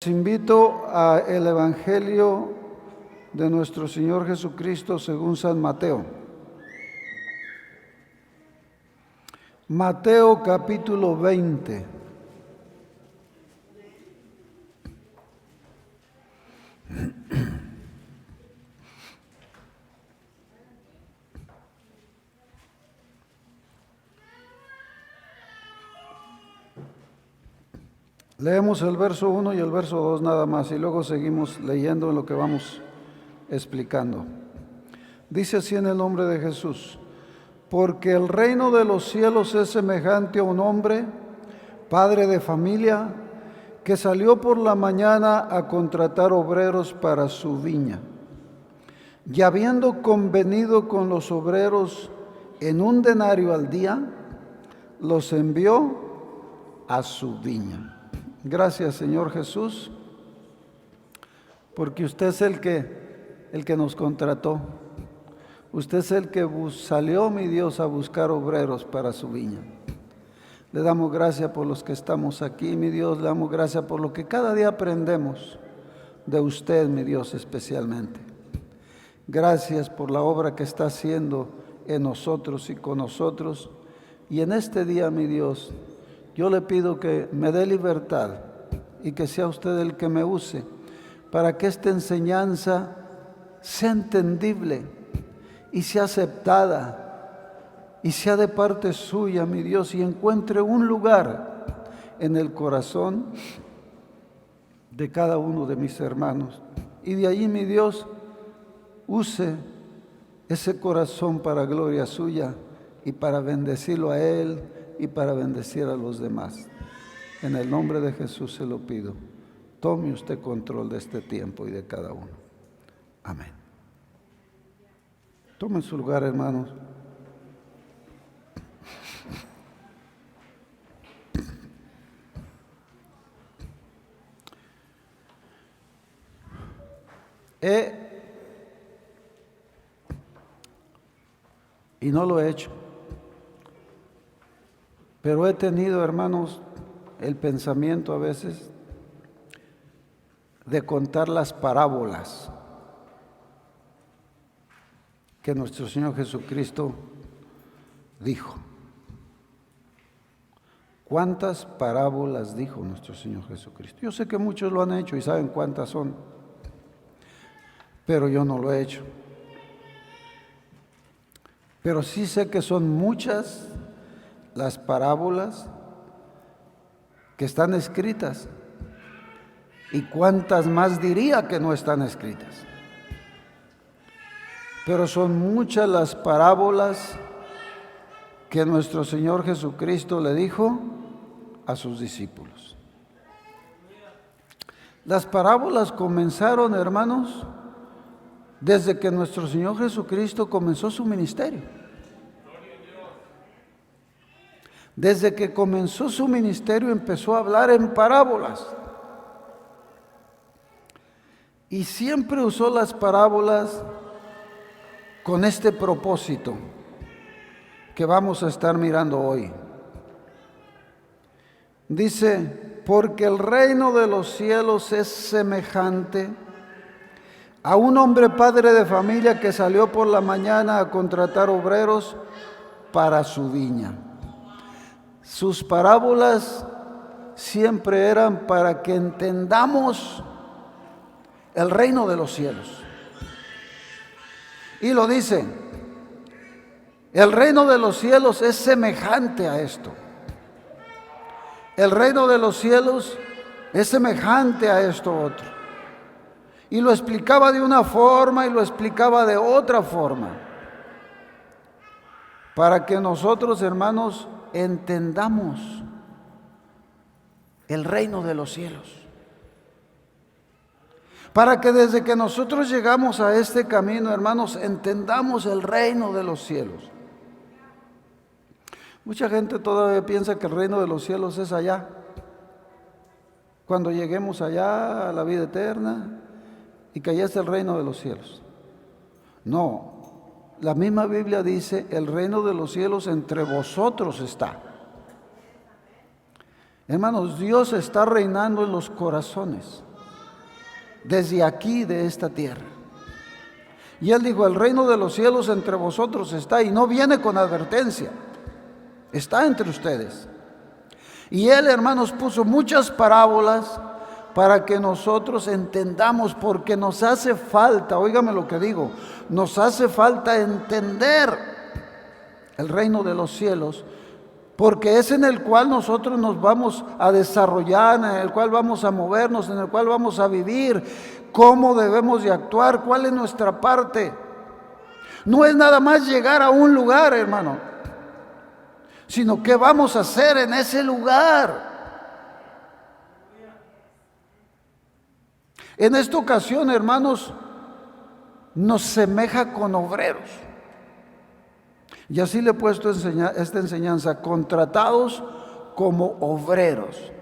Os invito al Evangelio de nuestro Señor Jesucristo según San Mateo. Mateo capítulo 20. Leemos el verso 1 y el verso 2 nada más y luego seguimos leyendo en lo que vamos explicando. Dice así en el nombre de Jesús: porque el reino de los cielos es semejante a un hombre, padre de familia, que salió por la mañana a contratar obreros para su viña. Y habiendo convenido con los obreros en 1 denario al día, los envió a su viña. Gracias, Señor Jesús, porque usted es el que nos contrató. Usted es el que salió, mi Dios, a buscar obreros para su viña. Le damos gracias por los que estamos aquí, mi Dios. Le damos gracias por lo que cada día aprendemos de usted, mi Dios, especialmente. Gracias por la obra que está haciendo en nosotros y con nosotros. Y en este día, mi Dios, yo le pido que me dé libertad y que sea usted el que me use para que esta enseñanza sea entendible y sea aceptada y sea de parte suya, mi Dios, y encuentre un lugar en el corazón de cada uno de mis hermanos. Y de allí, mi Dios, use ese corazón para gloria suya y para bendecirlo a Él y para bendecir a los demás. En el nombre de Jesús se lo pido. Tome usted control de este tiempo y de cada uno. Amén. Tomen su lugar, hermanos. Y no lo he hecho, pero he tenido, hermanos, el pensamiento a veces de contar las parábolas que nuestro Señor Jesucristo dijo. ¿Cuántas parábolas dijo nuestro Señor Jesucristo? Yo sé que muchos lo han hecho y saben cuántas son, pero yo no lo he hecho. Pero sí sé que son muchas las parábolas que están escritas, y cuántas más diría que no están escritas. Pero son muchas las parábolas que nuestro Señor Jesucristo le dijo a sus discípulos. Las parábolas comenzaron, hermanos, desde que nuestro Señor Jesucristo comenzó su ministerio. Desde que comenzó su ministerio empezó a hablar en parábolas. Y siempre usó las parábolas con este propósito que vamos a estar mirando hoy. Dice, porque el reino de los cielos es semejante a un hombre padre de familia que salió por la mañana a contratar obreros para su viña. Sus parábolas siempre eran para que entendamos el reino de los cielos. Y lo dice, el reino de los cielos es semejante a esto. El reino de los cielos es semejante a esto otro. Y lo explicaba de una forma y lo explicaba de otra forma, para que nosotros, hermanos, entendamos el reino de los cielos. Para que desde que nosotros llegamos a este camino, hermanos, entendamos el reino de los cielos. Mucha gente todavía piensa que el reino de los cielos es allá. Cuando lleguemos allá a la vida eterna y que allá es el reino de los cielos. No, la misma Biblia dice, el reino de los cielos entre vosotros está. Hermanos, Dios está reinando en los corazones. desde aquí, de esta tierra. Y Él dijo, el reino de los cielos entre vosotros está, y no viene con advertencia, está entre ustedes. Y Él, hermanos, puso muchas parábolas para que nosotros entendamos, porque nos hace falta, óigame lo que digo, nos hace falta entender el reino de los cielos, porque es en el cual nosotros nos vamos a desarrollar, en el cual vamos a movernos, en el cual vamos a vivir, cómo debemos de actuar, cuál es nuestra parte. No es nada más llegar a un lugar, hermano, sino qué vamos a hacer en ese lugar. En esta ocasión, hermanos, nos semeja con obreros. Y así le he puesto esta enseñanza, contratados como obreros.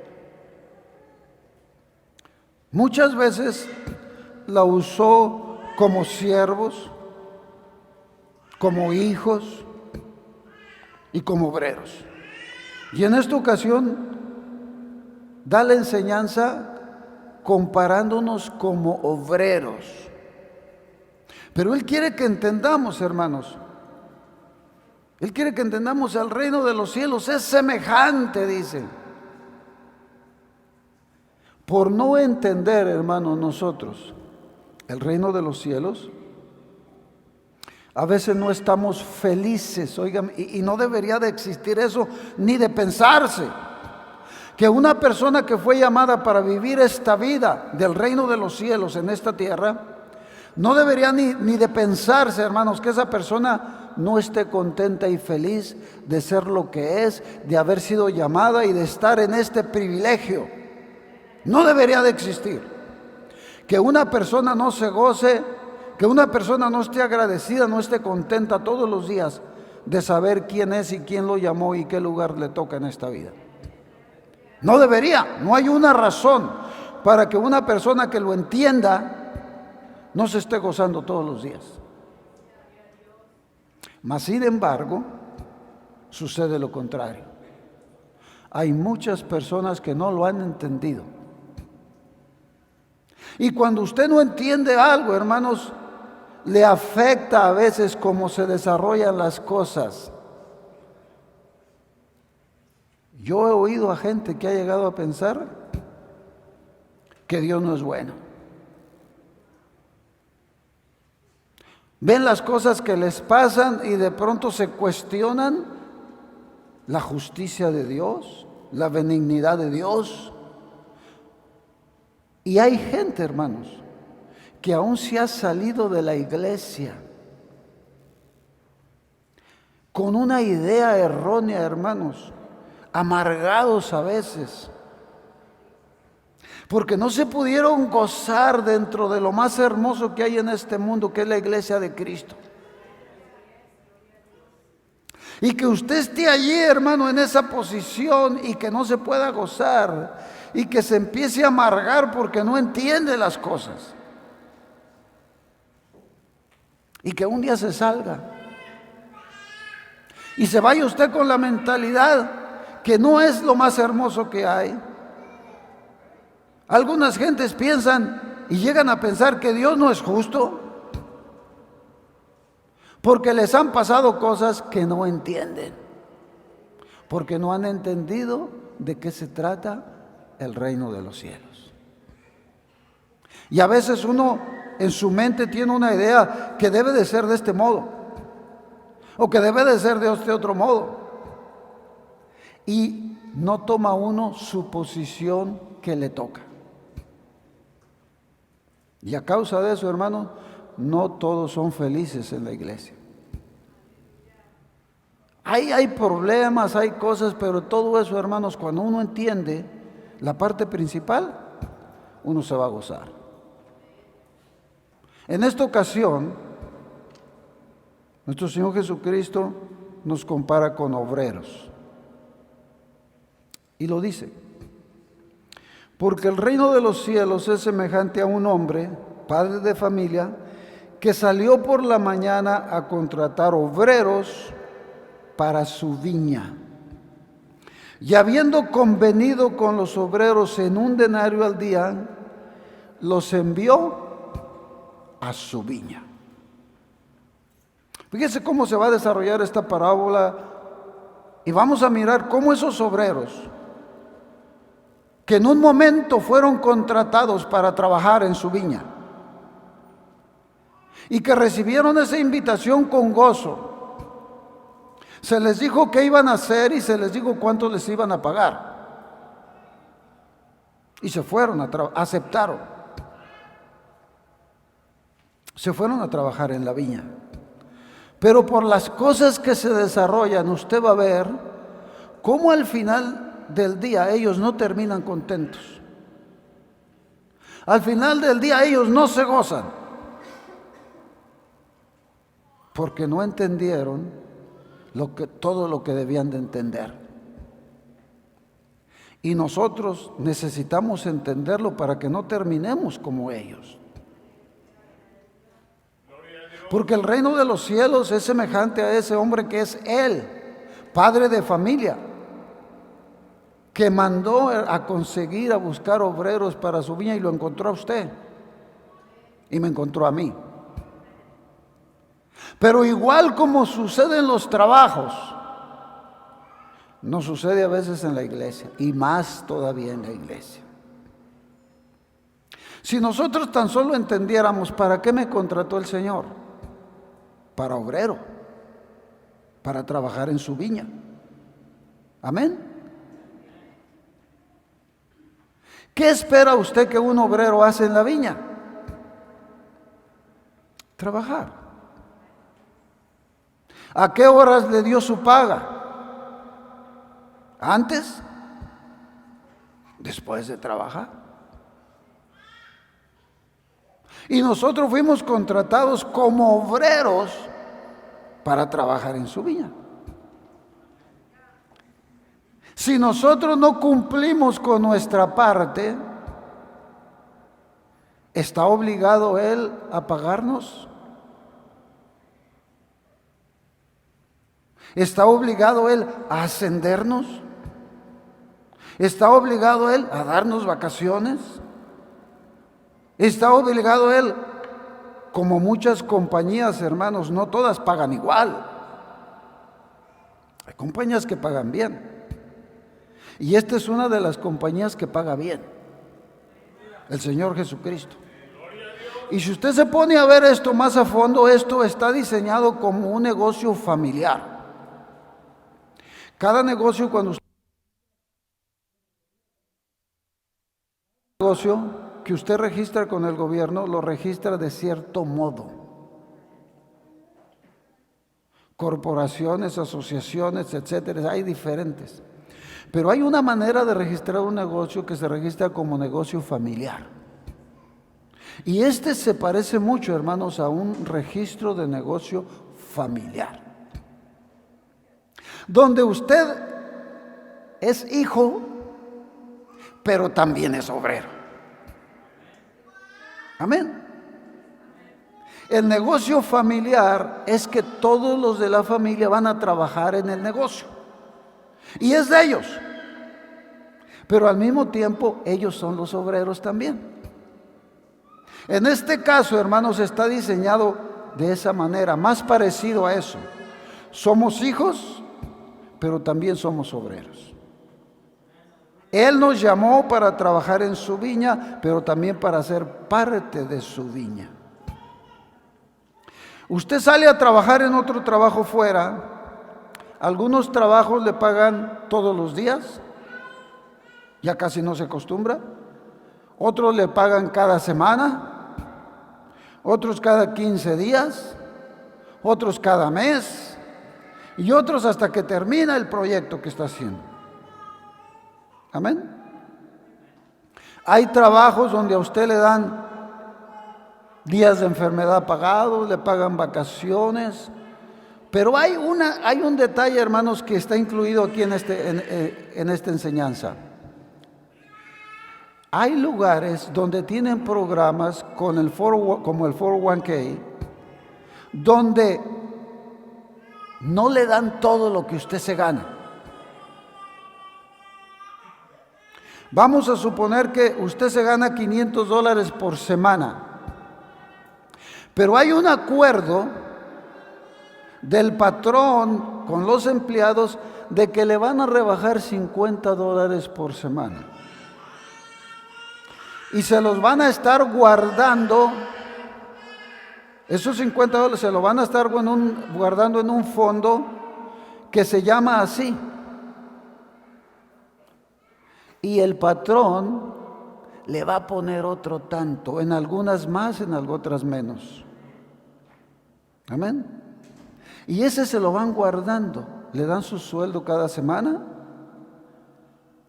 Muchas veces la usó como siervos, como hijos y como obreros. Y en esta ocasión da la enseñanza comparándonos como obreros. Pero Él quiere que entendamos, hermanos, Él quiere que entendamos el reino de los cielos es semejante, dice. Por no entender, hermanos, nosotros el reino de los cielos, a veces no estamos felices, oigan, y no debería de existir eso, ni de pensarse, que una persona que fue llamada para vivir esta vida del reino de los cielos en esta tierra, no debería ni de pensarse, hermanos, que esa persona no esté contenta y feliz de ser lo que es, de haber sido llamada y de estar en este privilegio. No debería de existir. Que una persona no se goce, que una persona no esté agradecida, no esté contenta todos los días de saber quién es y quién lo llamó y qué lugar le toca en esta vida. No debería, no hay una razón para que una persona que lo entienda no se esté gozando todos los días. Mas sin embargo, sucede lo contrario. Hay muchas personas que no lo han entendido. Y cuando usted no entiende algo, hermanos, le afecta a veces cómo se desarrollan las cosas. Yo he oído a gente que ha llegado a pensar que Dios no es bueno. Ven las cosas que les pasan y de pronto se cuestionan la justicia de Dios, la benignidad de Dios. Y hay gente, hermanos, que aún se ha salido de la iglesia con una idea errónea, hermanos, amargados a veces, porque no se pudieron gozar dentro de lo más hermoso que hay en este mundo, que es la iglesia de Cristo. Y que usted esté allí, hermano, en esa posición y que no se pueda gozar y que se empiece a amargar porque no entiende las cosas. Y que un día se salga y se vaya usted con la mentalidad que no es lo más hermoso que hay. Algunas gentes piensan y llegan a pensar que Dios no es justo porque les han pasado cosas que no entienden, porque no han entendido de qué se trata el reino de los cielos. Y a veces uno en su mente tiene una idea que debe de ser de este modo o que debe de ser de este otro modo, y no toma uno su posición que le toca. Y a causa de eso, hermanos, no todos son felices en la iglesia. Hay problemas, hay cosas, pero todo eso, hermanos, cuando uno entiende la parte principal, uno se va a gozar. En esta ocasión, nuestro Señor Jesucristo nos compara con obreros. Y lo dice: porque el reino de los cielos es semejante a un hombre, padre de familia, que salió por la mañana a contratar obreros para su viña. Y habiendo convenido con los obreros en 1 denario al día, los envió a su viña. Fíjese cómo se va a desarrollar esta parábola y vamos a mirar cómo esos obreros que en un momento fueron contratados para trabajar en su viña y que recibieron esa invitación con gozo, se les dijo qué iban a hacer y se les dijo cuánto les iban a pagar. Y se fueron aceptaron. Se fueron a trabajar en la viña. Pero por las cosas que se desarrollan, usted va a ver cómo al final del día ellos no terminan contentos. Al final del día ellos no se gozan. Porque no entendieron todo lo que debían de entender. Y nosotros necesitamos entenderlo para que no terminemos como ellos. Porque el reino de los cielos es semejante a ese hombre que es él, padre de familia, que mandó a conseguir, a buscar obreros para su viña y lo encontró a usted. Y me encontró a mí. Pero igual como sucede en los trabajos, nos sucede a veces en la iglesia y más todavía en la iglesia. Si nosotros tan solo entendiéramos para qué me contrató el Señor, para obrero, para trabajar en su viña. Amén. ¿Qué espera usted que un obrero hace en la viña? Trabajar. ¿A qué horas le dio su paga? ¿Antes? ¿Después de trabajar? Y nosotros fuimos contratados como obreros para trabajar en su viña. Si nosotros no cumplimos con nuestra parte, ¿está obligado Él a pagarnos? ¿Está obligado Él a ascendernos? ¿Está obligado Él a darnos vacaciones? ¿Está obligado Él, como muchas compañías, hermanos, no todas pagan igual? Hay compañías que pagan bien. Y esta es una de las compañías que paga bien. El Señor Jesucristo. Y si usted se pone a ver esto más a fondo, esto está diseñado como un negocio familiar. Cada negocio, cuando usted que usted registra con el gobierno, lo registra de cierto modo. Corporaciones, asociaciones, etcétera, hay diferentes. Pero hay una manera de registrar un negocio que se registra como negocio familiar. Y este se parece mucho, hermanos, a un registro de negocio familiar, donde usted es hijo, pero también es obrero. Amén. El negocio familiar es que todos los de la familia van a trabajar en el negocio. Y es de ellos. Pero al mismo tiempo, ellos son los obreros también. En este caso, hermanos, está diseñado de esa manera, más parecido a eso. Somos hijos, pero también somos obreros. Él nos llamó para trabajar en su viña, pero también para ser parte de su viña. Usted sale a trabajar en otro trabajo fuera. Algunos trabajos le pagan todos los días, ya casi no se acostumbra. Otros le pagan cada semana, otros cada 15 días, otros cada mes y otros hasta que termina el proyecto que está haciendo. Amén. Hay trabajos donde a usted le dan días de enfermedad pagados, le pagan vacaciones, pero hay un detalle, hermanos, que está incluido aquí en esta enseñanza. Hay lugares donde tienen programas como el 401k, donde no le dan todo lo que usted se gana. Vamos a suponer que usted se gana $500 por semana, pero hay un acuerdo del patrón con los empleados de que le van a rebajar $50 por semana. Y se los van a estar guardando, esos $50 se los van a estar guardando en un fondo que se llama así. Y el patrón le va a poner otro tanto, en algunas más, en otras menos. Amén. Y ese se lo van guardando, le dan su sueldo cada semana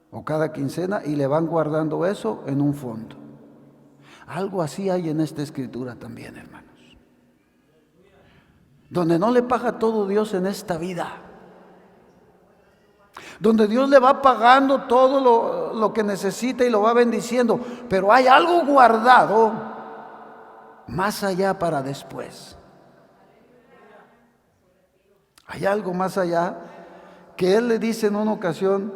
o cada quincena y le van guardando eso en un fondo. Algo así hay en esta escritura también, hermanos, donde no le paga todo Dios en esta vida, donde Dios le va pagando todo lo que necesita y lo va bendiciendo, pero hay algo guardado más allá para después. Hay algo más allá que Él le dice en una ocasión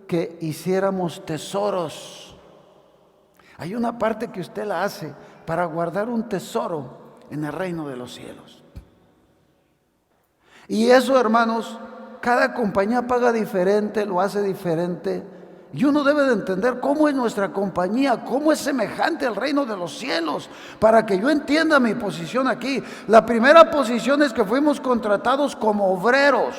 que hiciéramos tesoros. Hay una parte que usted la hace para guardar un tesoro en el reino de los cielos. Y eso, hermanos, cada compañía paga diferente, lo hace diferente. Y uno debe de entender cómo es nuestra compañía, cómo es semejante al reino de los cielos, para que yo entienda mi posición aquí. La primera posición es que fuimos contratados como obreros.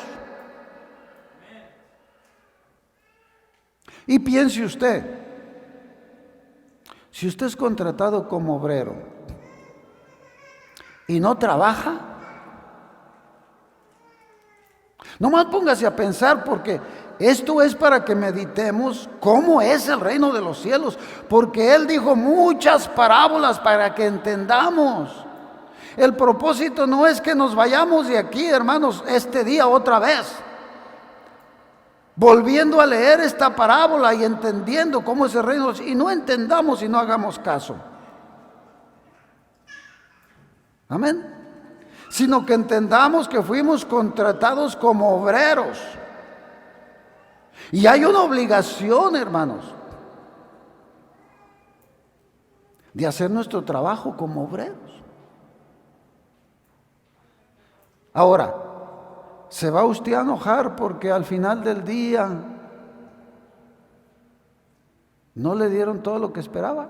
Y piense usted, si usted es contratado como obrero y no trabaja, nomás póngase a pensar, porque esto es para que meditemos cómo es el reino de los cielos, porque Él dijo muchas parábolas para que entendamos. El propósito no es que nos vayamos de aquí, hermanos, este día otra vez, volviendo a leer esta parábola y entendiendo cómo es el reino, y no entendamos y no hagamos caso. Amén. Sino que entendamos que fuimos contratados como obreros. Y hay una obligación, hermanos, de hacer nuestro trabajo como obreros. Ahora, ¿se va usted a enojar porque al final del día no le dieron todo lo que esperaba?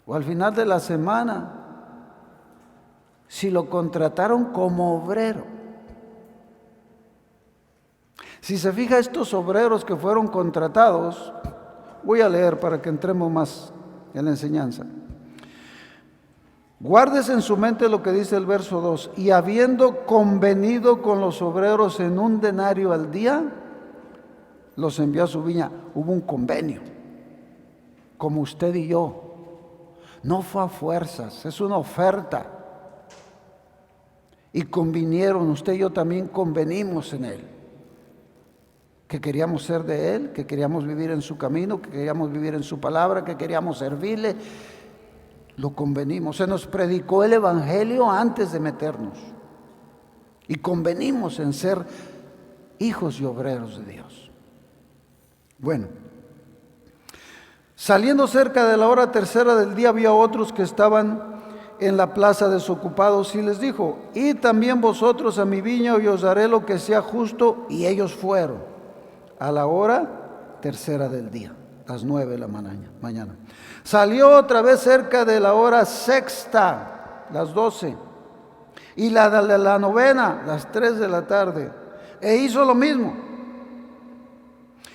O al final de la semana, si lo contrataron como obrero. Si se fija, estos obreros que fueron contratados, voy a leer para que entremos más en la enseñanza. Guárdese en su mente lo que dice el verso 2: y habiendo convenido con los obreros en un denario al día, los envió a su viña. Hubo un convenio, como usted y yo. No fue a fuerzas, es una oferta. Y convinieron, usted y yo también convenimos en Él, que queríamos ser de Él, que queríamos vivir en su camino, que queríamos vivir en su palabra, que queríamos servirle. Lo convenimos, se nos predicó el evangelio antes de meternos y convenimos en ser hijos y obreros de Dios. Bueno, saliendo cerca de la hora tercera del día, había otros que estaban en la plaza desocupados, y les dijo: id también vosotros a mi viña y os daré lo que sea justo. Y ellos fueron a la hora tercera del día, las 9 de la mañana. Salió otra vez cerca de la hora sexta, las 12, y la de la novena, las 3 de la tarde, e hizo lo mismo.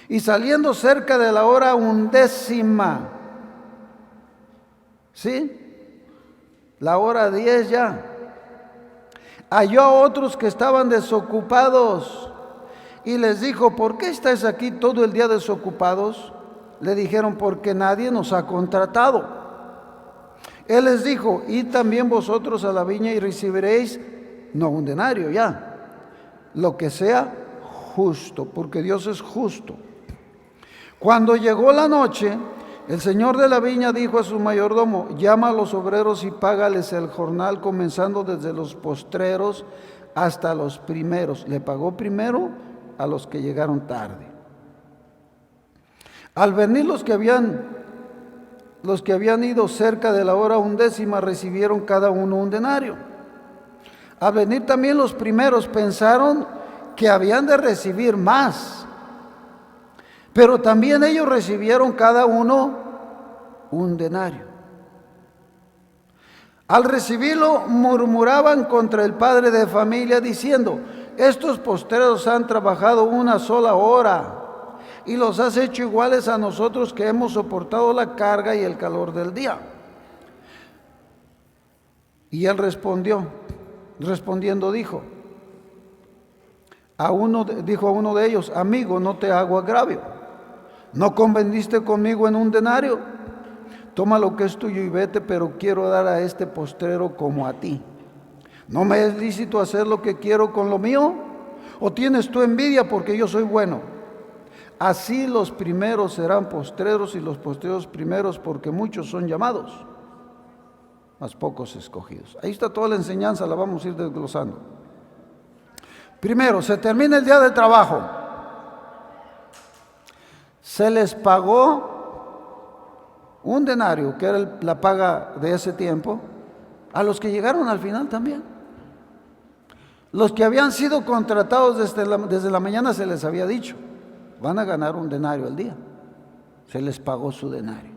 Y saliendo cerca de la hora 11, ¿sí?, la hora 10 ya, halló a otros que estaban desocupados y les dijo: ¿por qué estáis aquí todo el día desocupados? Le dijeron: porque nadie nos ha contratado. Él les dijo: id también vosotros a la viña y recibiréis, no un denario ya, lo que sea justo, porque Dios es justo. Cuando llegó la noche, el señor de la viña dijo a su mayordomo: llama a los obreros y págales el jornal, comenzando desde los postreros hasta los primeros. Le pagó primero a los que llegaron tarde. Al venir los que habían ido cerca de la hora 11 recibieron cada uno un denario. Al venir también los primeros pensaron que habían de recibir más, pero también ellos recibieron cada uno un denario. Al recibirlo murmuraban contra el padre de familia diciendo: estos postreros han trabajado una sola hora y los has hecho iguales a nosotros que hemos soportado la carga y el calor del día. Y él respondiendo dijo a uno de ellos: amigo, no te hago agravio, ¿no conveniste conmigo en un denario? Toma lo que es tuyo y vete, pero quiero dar a este postrero como a ti. ¿No me es lícito hacer lo que quiero con lo mío? ¿O tienes tú envidia porque yo soy bueno? Así los primeros serán postreros y los postreros primeros, porque muchos son llamados, mas pocos escogidos. Ahí está toda la enseñanza, la vamos a ir desglosando. Primero, se termina el día de trabajo. Se les pagó un denario, que era la paga de ese tiempo, a los que llegaron al final también. Los que habían sido contratados desde la mañana se les había dicho: van a ganar un denario al día. Se les pagó su denario.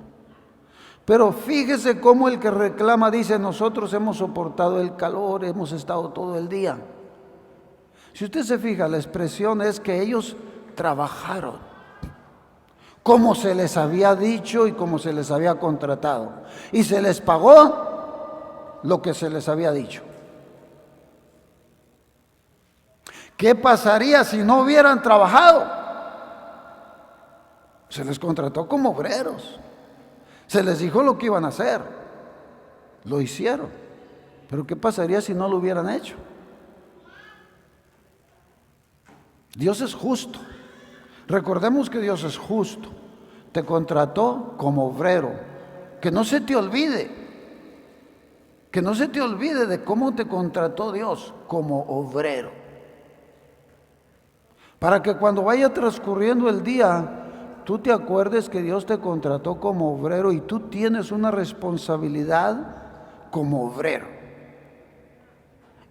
Pero fíjese cómo el que reclama dice: nosotros hemos soportado el calor, hemos estado todo el día. Si usted se fija, la expresión es que ellos trabajaron como se les había dicho y como se les había contratado, y se les pagó lo que se les había dicho. ¿Qué pasaría si no hubieran trabajado? Se les contrató como obreros, se les dijo lo que iban a hacer, lo hicieron, pero ¿qué pasaría si no lo hubieran hecho? Dios es justo. Recordemos que Dios es justo. Te contrató como obrero. Que no se te olvide de cómo te contrató Dios, como obrero. Para que cuando vaya transcurriendo el día, tú te acuerdes que Dios te contrató como obrero y tú tienes una responsabilidad como obrero.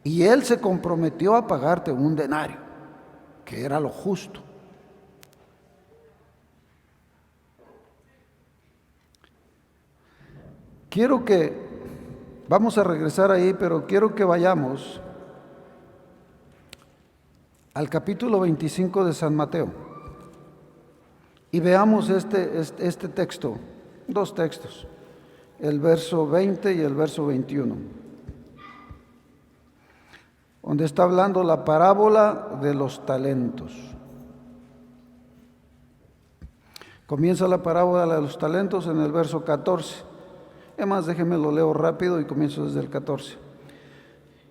Y Él se comprometió a pagarte un denario, que era lo justo. Vamos a regresar ahí, pero quiero que vayamos al capítulo 25 de San Mateo y veamos este texto, dos textos, el verso 20 y el verso 21, donde está hablando la parábola de los talentos. Comienza la parábola de los talentos en el verso 14. Además, déjenme lo leo rápido y comienzo desde el 14.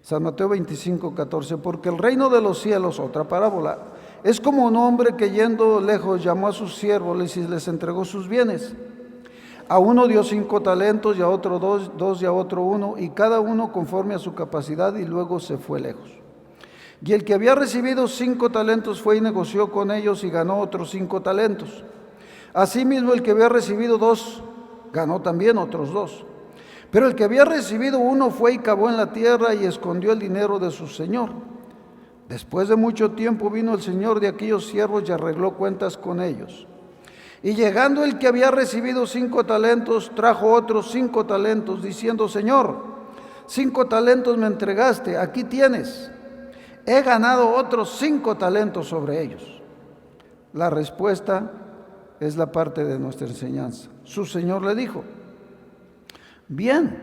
San Mateo 25, 14. Porque el reino de los cielos, otra parábola, es como un hombre que yendo lejos llamó a sus siervos y les entregó sus bienes. A uno dio 5 talentos, y a otro 2, y a otro 1, y cada uno conforme a su capacidad, y luego se fue lejos. Y el que había recibido 5 talentos fue y negoció con ellos y ganó otros 5 talentos. Asimismo, el que había recibido 2 ganó también otros 2. Pero el que había recibido 1 fue y cavó en la tierra y escondió el dinero de su señor. Después de mucho tiempo vino el señor de aquellos siervos y arregló cuentas con ellos. Y llegando el que había recibido 5 talentos, trajo otros 5 talentos, diciendo: Señor, 5 talentos me entregaste, aquí tienes. He ganado otros 5 talentos sobre ellos. La respuesta es la parte de nuestra enseñanza. Su señor le dijo: bien,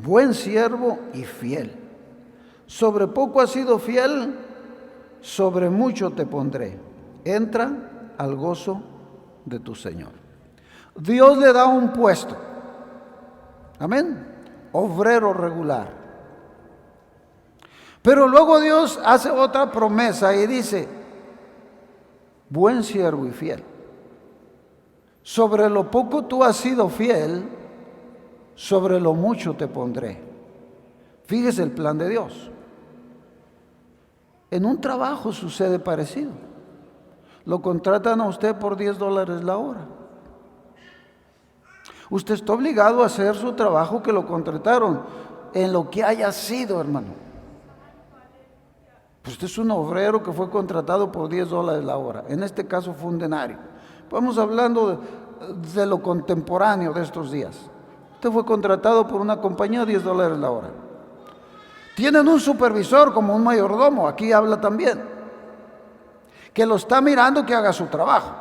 buen siervo y fiel. Sobre poco has sido fiel, sobre mucho te pondré. Entra al gozo de tu Señor. Dios le da un puesto. Amén. Obrero regular. Pero luego Dios hace otra promesa y dice: buen siervo y fiel. Sobre lo poco tú has sido fiel, sobre lo mucho te pondré. Fíjese el plan de Dios. En un trabajo sucede parecido. lo contratan a usted por $10 la hora. Usted está obligado a hacer su trabajo que lo contrataron, en lo que haya sido, hermano. Pues usted es un obrero que fue contratado por $10 la hora. En este caso fue un denario. Vamos hablando de lo contemporáneo de estos días. Usted fue contratado por una compañía, $10 la hora. Tienen un supervisor como un mayordomo, aquí habla también, que lo está mirando que haga su trabajo.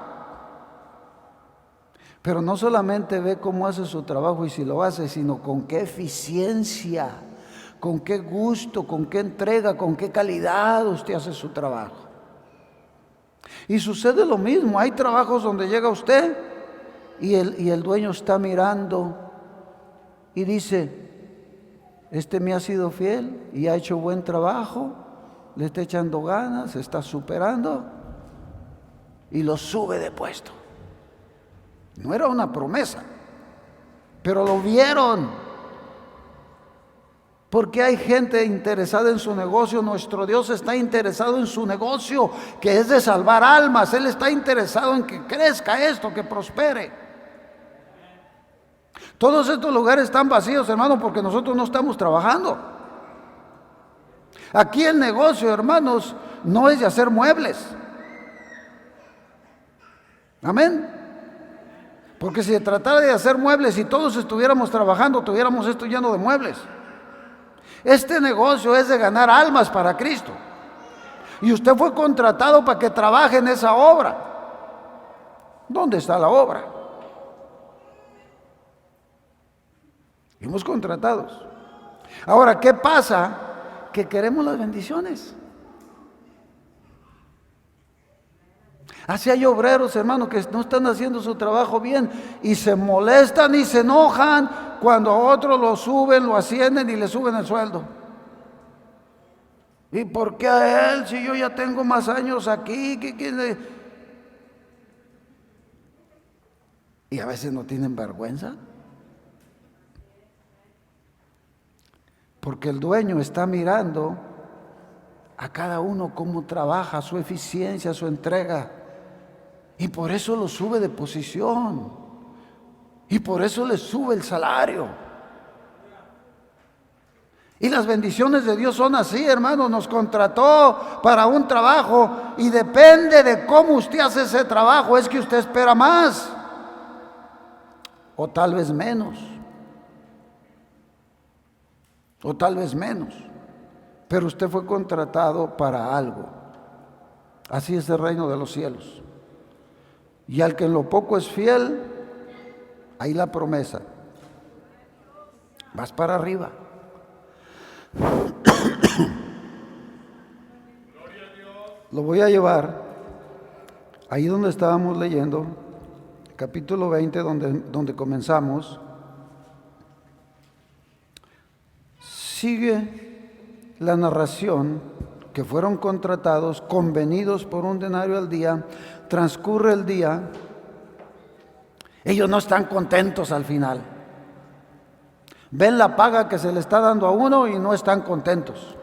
Pero no solamente ve cómo hace su trabajo y si lo hace, sino con qué eficiencia, con qué gusto, con qué entrega, con qué calidad usted hace su trabajo. Y sucede lo mismo, hay trabajos donde llega usted y el dueño está mirando y dice: este me ha sido fiel y ha hecho buen trabajo, le está echando ganas, se está superando, y lo sube de puesto. No era una promesa, pero lo vieron. Porque hay gente interesada en su negocio. Nuestro Dios está interesado en su negocio, que es de salvar almas. Él está interesado en que crezca esto, que prospere. Todos estos lugares están vacíos, hermano, porque nosotros no estamos trabajando. Aquí el negocio, hermanos, no es de hacer muebles. Amén. Porque si se tratara de hacer muebles y todos estuviéramos trabajando, tuviéramos esto lleno de muebles. Este negocio es de ganar almas para Cristo. Y usted fue contratado para que trabaje en esa obra. ¿Dónde está la obra? Fuimos contratados. Ahora, ¿qué pasa? Que queremos las bendiciones. Así hay obreros, hermanos, que no están haciendo su trabajo bien y se molestan y se enojan cuando a otros lo suben, lo ascienden y le suben el sueldo. ¿Y por qué a él si yo ya tengo más años aquí? Y a veces no tienen vergüenza. Porque el dueño está mirando a cada uno cómo trabaja, su eficiencia, su entrega. Y por eso lo sube de posición. Y por eso le sube el salario. Y las bendiciones de Dios son así, hermano. Nos contrató para un trabajo y depende de cómo usted hace ese trabajo, es que usted espera más o tal vez menos. O tal vez menos. Pero usted fue contratado para algo. Así es el reino de los cielos. Y al que en lo poco es fiel, ahí la promesa: vas para arriba. Lo voy a llevar ahí donde estábamos leyendo, capítulo 20, donde comenzamos. Sigue la narración que fueron contratados, convenidos por un denario al día. Transcurre el día, ellos no están contentos al final. Ven la paga que se le está dando a uno y no están contentos.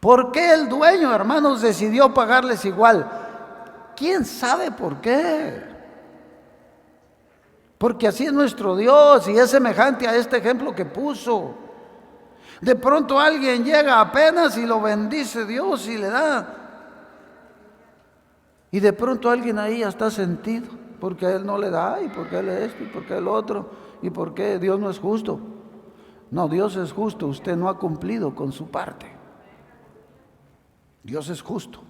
¿Por qué el dueño, hermanos, decidió pagarles igual? ¿Quién sabe por qué? Porque así es nuestro Dios y es semejante a este ejemplo que puso. De pronto alguien llega apenas y lo bendice Dios y le da. Y de pronto alguien ahí ya está sentido, porque a él no le da, y porque a él esto, y porque a él otro, y porque Dios no es justo. No, Dios es justo, usted no ha cumplido con su parte. Dios es justo.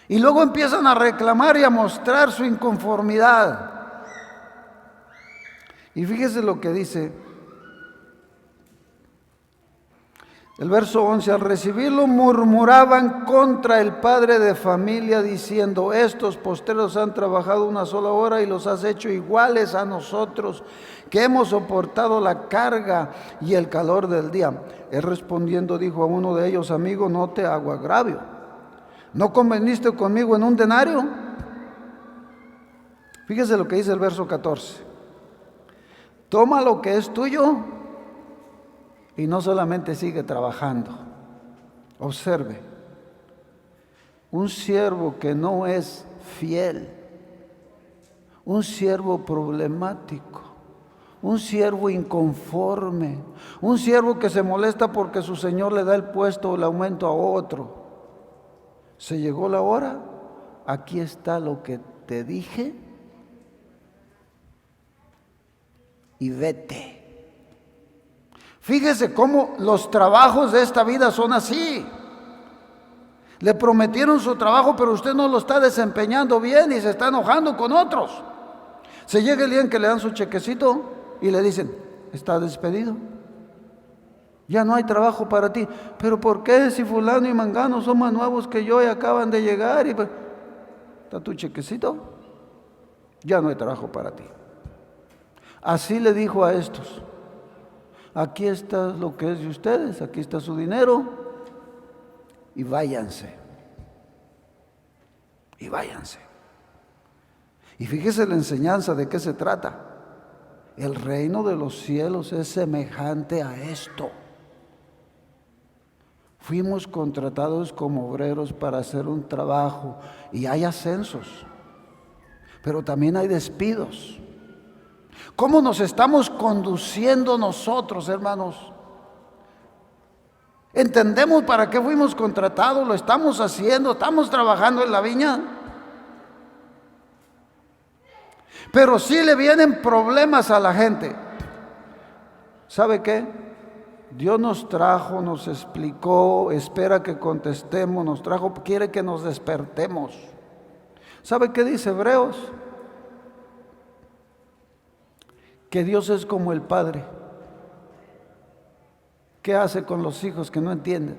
Y luego empiezan a reclamar y a mostrar su inconformidad. Y fíjese lo que dice el verso 11: al recibirlo murmuraban contra el padre de familia diciendo: estos postreros han trabajado una sola hora y los has hecho iguales a nosotros, que hemos soportado la carga y el calor del día. Él respondiendo dijo a uno de ellos: amigo, no te hago agravio. ¿No conveniste conmigo en un denario? Fíjese lo que dice el verso 14. Toma lo que es tuyo y no solamente sigue trabajando. Observe. un siervo que no es fiel, un siervo problemático, un siervo inconforme, un siervo que se molesta porque su señor le da el puesto o el aumento a otro. ¿Se llegó la hora? Aquí está lo que te dije y vete. Fíjese cómo los trabajos de esta vida son así. Le prometieron su trabajo, pero usted no lo está desempeñando bien y se está enojando con otros. Se llega el día en que le dan su chequecito y le dicen, está despedido. Ya no hay trabajo para ti. ¿Pero por qué si fulano y mangano son más nuevos que yo y acaban de llegar? Y está tu chequecito. Ya no hay trabajo para ti. Así le dijo a estos. Aquí está lo que es de ustedes, aquí está su dinero y váyanse. Y váyanse. Y fíjese la enseñanza de qué se trata. El reino de los cielos es semejante a esto. Fuimos contratados como obreros para hacer un trabajo y hay ascensos, pero también hay despidos. ¿Cómo nos estamos conduciendo nosotros, hermanos? ¿Entendemos para qué fuimos contratados? ¿Lo estamos haciendo? ¿Estamos trabajando en la viña? Pero sí le vienen problemas a la gente. ¿Sabe qué? Dios nos trajo, nos explicó, espera que contestemos, nos trajo, quiere que nos despertemos. ¿Sabe qué dice Hebreos? Que Dios es como el Padre. ¿Qué hace con los hijos que no entienden?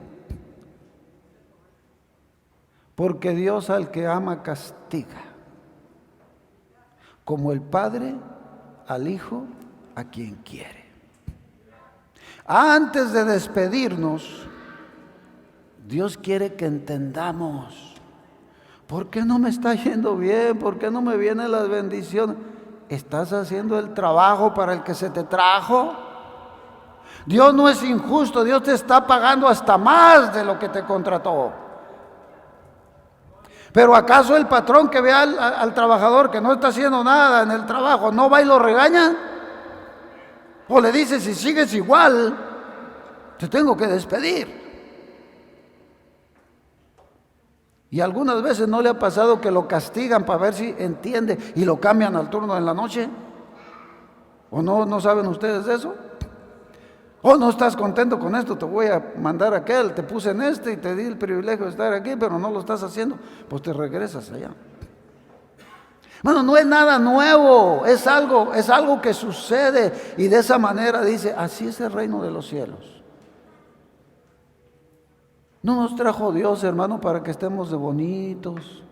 Porque Dios al que ama castiga, como el Padre al Hijo a quien quiere. Antes de despedirnos, Dios quiere que entendamos, ¿por qué no me está yendo bien? ¿Por qué no me vienen las bendiciones? ¿Estás haciendo el trabajo para el que se te trajo? Dios no es injusto, Dios te está pagando hasta más de lo que te contrató. Pero ¿acaso el patrón que ve al trabajador que no está haciendo nada en el trabajo, no va y lo regaña? O le dice, si sigues igual, te tengo que despedir. Y algunas veces no le ha pasado que lo castigan para ver si entiende y lo cambian al turno en la noche. ¿O no saben ustedes de eso? ¿O no estás contento con esto? Te voy a mandar a aquel, te puse en este y te di el privilegio de estar aquí, pero no lo estás haciendo, pues te regresas allá. Bueno, no es nada nuevo, es algo que sucede y de esa manera dice, así es el reino de los cielos. No nos trajo Dios, hermano, para que estemos de bonitos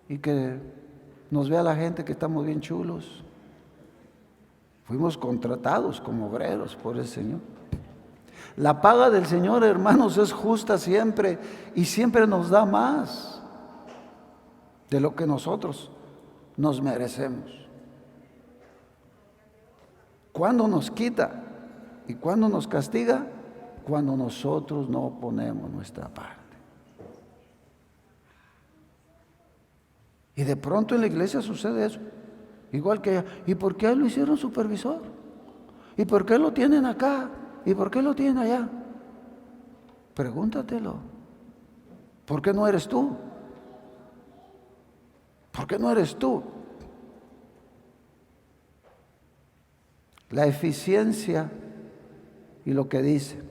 y que nos vea la gente que estamos bien chulos. Fuimos contratados como obreros por el Señor. La paga del Señor, hermanos, es justa siempre y siempre nos da más de lo que nosotros nos merecemos. ¿Cuándo nos quita y cuándo nos castiga? Cuando nosotros no ponemos nuestra parte. Y de pronto en la iglesia sucede eso. Igual que ella. ¿Y por qué lo hicieron supervisor? ¿Y por qué lo tienen acá? ¿Y por qué lo tienen allá? Pregúntatelo. ¿Por qué no eres tú? ¿Por qué no eres tú? La eficiencia y lo que dice.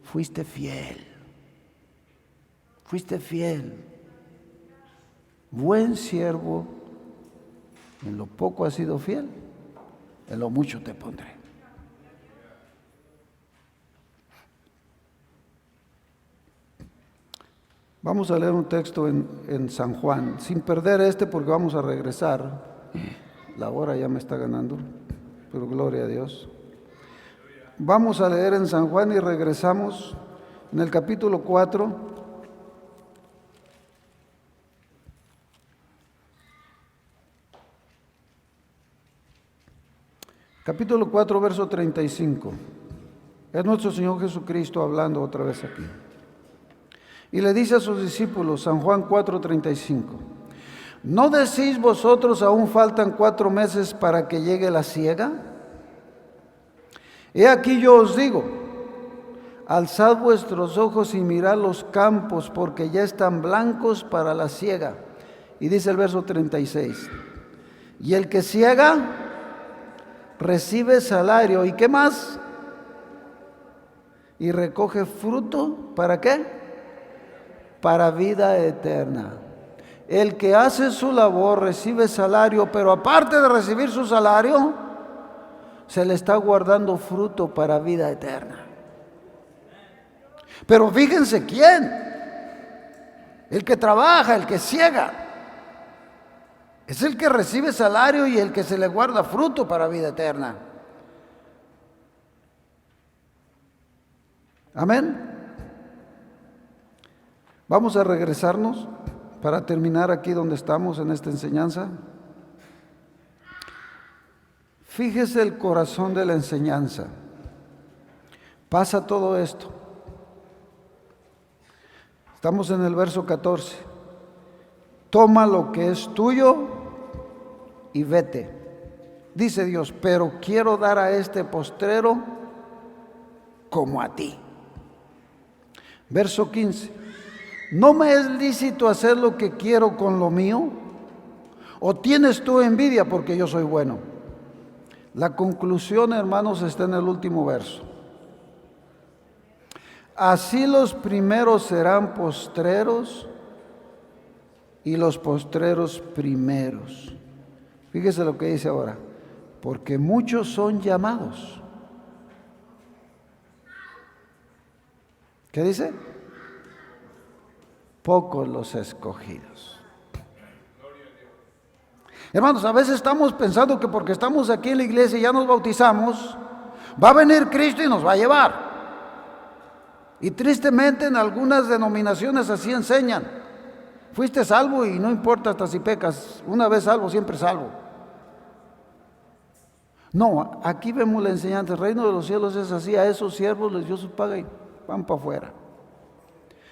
Fuiste fiel. Fuiste fiel. Buen siervo. En lo poco has sido fiel, en lo mucho te pondré. Vamos a leer un texto en San Juan, sin perder porque vamos a regresar. La hora ya me está ganando, pero gloria a Dios. Vamos a leer en San Juan y regresamos en el capítulo 4. Capítulo 4, verso 35. Es nuestro Señor Jesucristo hablando otra vez aquí. Y le dice a sus discípulos, San Juan 4:35, ¿no decís vosotros aún faltan 4 meses para que llegue la siega? He aquí yo os digo, alzad vuestros ojos y mirad los campos, porque ya están blancos para la siega. Y dice el verso 36, y el que siega recibe salario, ¿y qué más? Y recoge fruto, ¿para qué? Para vida eterna. El que hace su labor recibe salario, pero aparte de recibir su salario, se le está guardando fruto para vida eterna. Pero fíjense quién, el que trabaja, el que siega, es el que recibe salario y el que se le guarda fruto para vida eterna. Amén. Vamos a regresarnos para terminar aquí donde estamos en esta enseñanza. Fíjese el corazón de la enseñanza. Pasa todo esto. Estamos en el verso 14. Toma lo que es tuyo y vete. Dice Dios, pero quiero dar a este postrero como a ti. Verso 15. ¿No me es lícito hacer lo que quiero con lo mío? ¿O tienes tú envidia porque yo soy bueno? La conclusión, hermanos, está en el último verso. Así los primeros serán postreros y los postreros primeros. Fíjese lo que dice ahora. Porque muchos son llamados. ¿Qué dice? Pocos los escogidos. Hermanos, a veces estamos pensando que porque estamos aquí en la iglesia y ya nos bautizamos, va a venir Cristo y nos va a llevar. Y tristemente en algunas denominaciones así enseñan. Fuiste salvo y no importa hasta si pecas. Una vez salvo, siempre salvo. No, aquí vemos la enseñanza. El reino de los cielos es así. A esos siervos les dio su paga y van para afuera.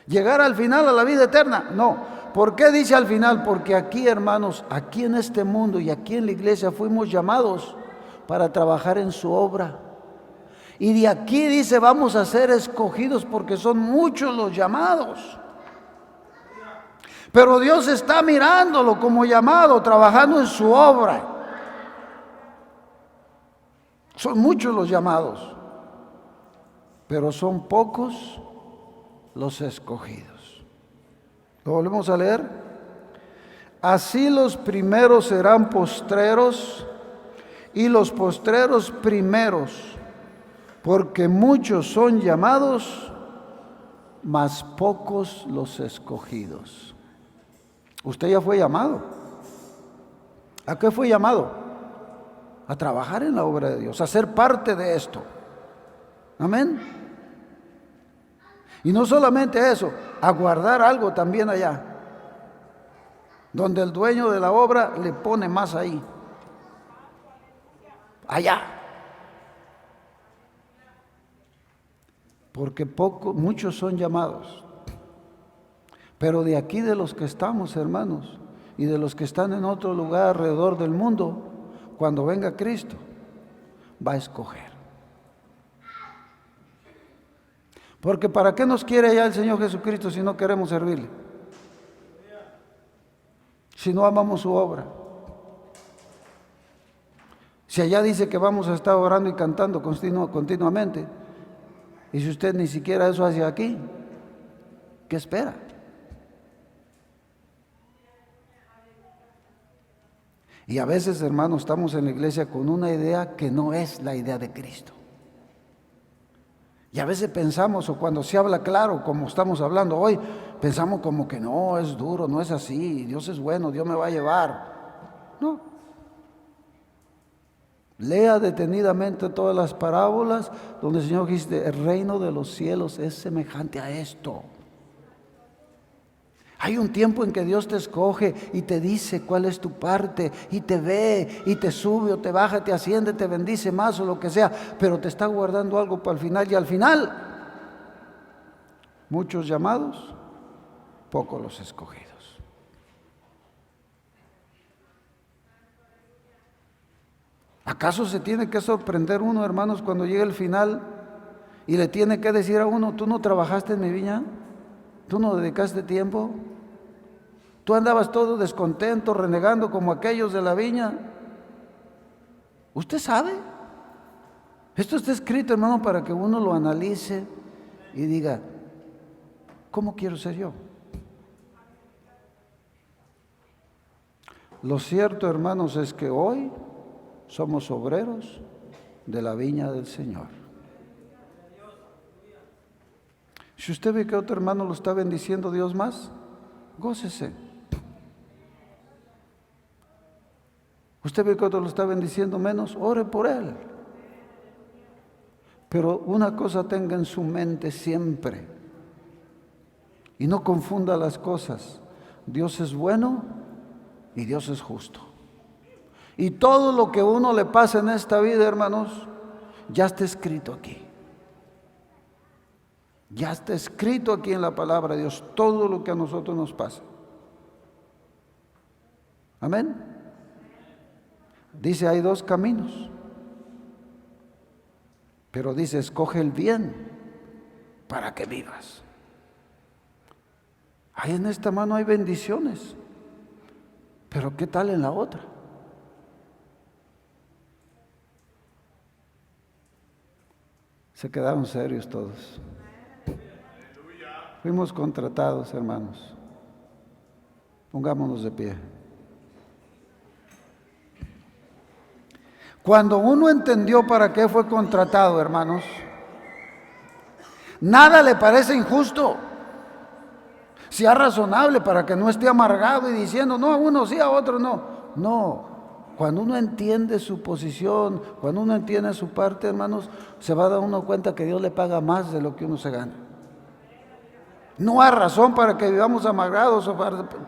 Llegar al final a la vida eterna, no. ¿Por qué dice al final? Porque aquí, hermanos, aquí en este mundo y aquí en la iglesia fuimos llamados para trabajar en su obra. Y de aquí dice, vamos a ser escogidos porque son muchos los llamados. Pero Dios está mirándolo como llamado, trabajando en su obra. Son muchos los llamados, pero son pocos los escogidos. ¿Lo volvemos a leer? Así los primeros serán postreros y los postreros primeros, porque muchos son llamados, mas pocos los escogidos. Usted ya fue llamado. ¿A qué fue llamado? A trabajar en la obra de Dios, a ser parte de esto. Amén. Y no solamente eso, a guardar algo también allá, donde el dueño de la obra le pone más ahí, allá. Porque muchos son llamados, pero de aquí de los que estamos, hermanos, y de los que están en otro lugar alrededor del mundo, cuando venga Cristo, va a escoger. Porque ¿para qué nos quiere allá el Señor Jesucristo si no queremos servirle? Si no amamos su obra. Si allá dice que vamos a estar orando y cantando continuamente, y si usted ni siquiera eso hace aquí, ¿qué espera? Y a veces, hermanos, estamos en la iglesia con una idea que no es la idea de Cristo. Y a veces pensamos, o cuando se habla claro, como estamos hablando hoy, pensamos como que no, es duro, no es así, Dios es bueno, Dios me va a llevar. No. Lea detenidamente todas las parábolas donde el Señor dice, el reino de los cielos es semejante a esto. Hay un tiempo en que Dios te escoge y te dice cuál es tu parte, y te ve, y te sube o te baja, te asciende, te bendice más o lo que sea, pero te está guardando algo para el final, y al final, muchos llamados, pocos los escogidos. ¿Acaso se tiene que sorprender uno, hermanos, cuando llega el final y le tiene que decir a uno: tú no trabajaste en mi viña, tú no dedicaste tiempo, tú andabas todo descontento, renegando como aquellos de la viña? ¿Usted sabe? Esto está escrito, hermano, para que uno lo analice y diga: ¿cómo quiero ser yo? Lo cierto, hermanos, es que hoy somos obreros de la viña del Señor. Si usted ve que otro hermano lo está bendiciendo Dios más, gócese. Usted ve que otro lo está bendiciendo menos, ore por él. Pero una cosa tenga en su mente siempre, y no confunda las cosas: Dios es bueno y Dios es justo. Y todo lo que a uno le pasa en esta vida, hermanos, ya está escrito aquí. Ya está escrito aquí en la palabra de Dios, todo lo que a nosotros nos pasa. Amén. Dice, hay dos caminos, pero dice, escoge el bien para que vivas. Ahí en esta mano hay bendiciones, pero ¿qué tal en la otra? Se quedaron serios todos. Fuimos contratados, hermanos. Pongámonos de pie. Cuando uno entendió para qué fue contratado, hermanos, nada le parece injusto. Sea razonable para que no esté amargado y diciendo, no, a uno sí, a otro no. No, cuando uno entiende su posición, cuando uno entiende su parte, hermanos, se va a dar uno cuenta que Dios le paga más de lo que uno se gana. No hay razón para que vivamos amargados o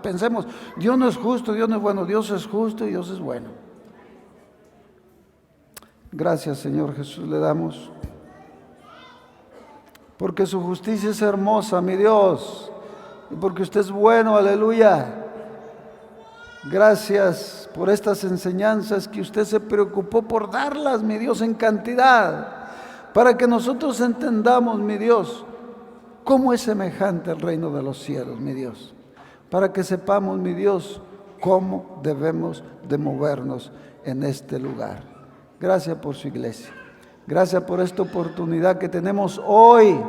pensemos, Dios no es justo, Dios no es bueno. Dios es justo y Dios es bueno. Gracias, Señor Jesús, le damos, porque su justicia es hermosa, mi Dios, y porque usted es bueno, aleluya. Gracias por estas enseñanzas que usted se preocupó por darlas, mi Dios, en cantidad, para que nosotros entendamos, mi Dios, cómo es semejante el reino de los cielos, mi Dios, para que sepamos, mi Dios, cómo debemos de movernos en este lugar. Gracias por su iglesia. Gracias por esta oportunidad que tenemos hoy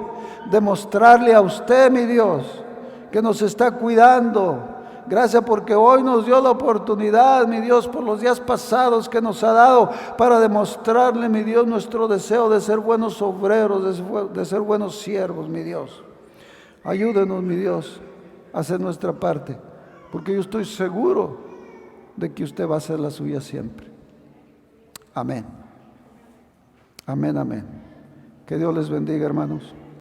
de mostrarle a usted, mi Dios, que nos está cuidando. Gracias porque hoy nos dio la oportunidad, mi Dios, por los días pasados que nos ha dado para demostrarle, mi Dios, nuestro deseo de ser buenos obreros, de ser buenos siervos, mi Dios. Ayúdenos, mi Dios, a hacer nuestra parte, porque yo estoy seguro de que usted va a hacer la suya siempre. Amén. Amén, amén. Que Dios les bendiga, hermanos.